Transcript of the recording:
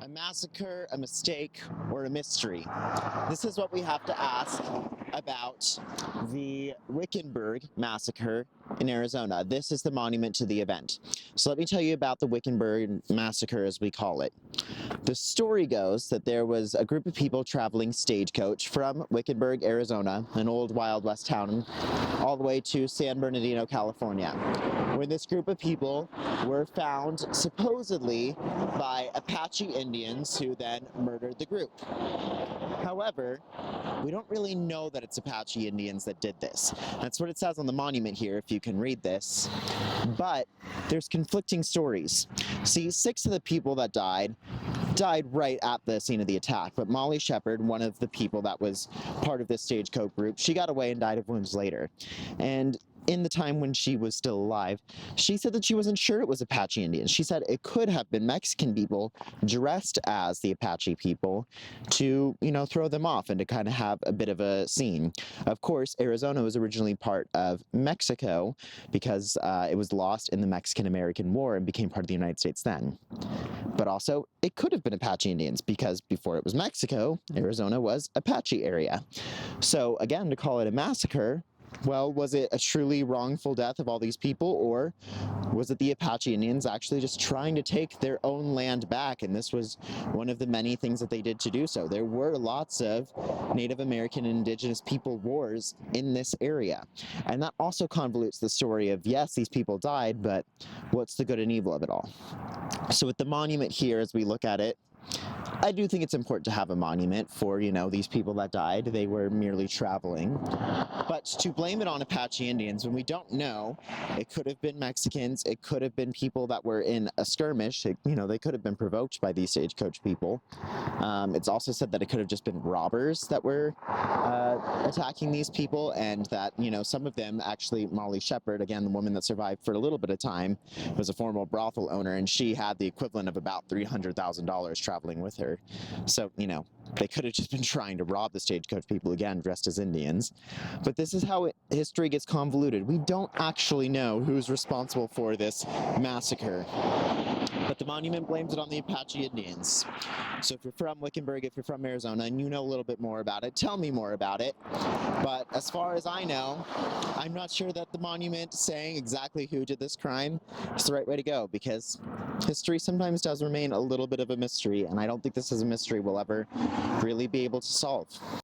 A massacre, a mistake, or a mystery? This is what we have to ask about the Wickenburg Massacre in Arizona. This is the monument to the event. So let me tell you about the Wickenburg Massacre, as we call it. The story goes that there was a group of people traveling stagecoach from Wickenburg, Arizona, an old Wild West town, all the way to San Bernardino, California, where this group of people were found supposedly by Apache Indians who then murdered the group. However, we don't really know that it's Apache Indians that did this. That's what it says on the monument here, if you can read this. But there's conflicting stories. See, 6 of the people that died right at the scene of the attack, but Molly Shepard, one of the people that was part of this stagecoach group, she got away and died of wounds later. And in the time when she was still alive, she said that she wasn't sure it was Apache Indians. She said it could have been Mexican people dressed as the Apache people to, throw them off and to kind of have a bit of a scene. Of course, Arizona was originally part of Mexico because it was lost in the Mexican-American War and became part of the United States then. But also, it could have been Apache Indians because before it was Mexico, Arizona was Apache area. So again, to call it a massacre, well, was it a truly wrongful death of all these people, or was it the Apache Indians actually just trying to take their own land back? And this was one of the many things that they did to do so. There were lots of Native American and Indigenous people wars in this area. And that also convolutes the story of, yes, these people died, but what's the good and evil of it all? So with the monument here, as we look at it, I do think it's important to have a monument for, these people that died. They were merely traveling. But to blame it on Apache Indians when we don't know, it could have been Mexicans, it could have been people that were in a skirmish, they could have been provoked by these stagecoach people. It's also said that it could have just been robbers that were attacking these people, and that, some of them, actually Molly Shepard, again, the woman that survived for a little bit of time, was a former brothel owner, and she had the equivalent of about $300,000 traveling with her. So, they could have just been trying to rob the stagecoach people, again, dressed as Indians. But this is how history gets convoluted. We don't actually know who's responsible for this massacre. But the monument blames it on the Apache Indians. So if you're from Wickenburg, if you're from Arizona, and you know a little bit more about it, tell me more about it. But as far as I know, I'm not sure that the monument saying exactly who did this crime is the right way to go, because history sometimes does remain a little bit of a mystery, and I don't think this is a mystery we'll ever really be able to solve.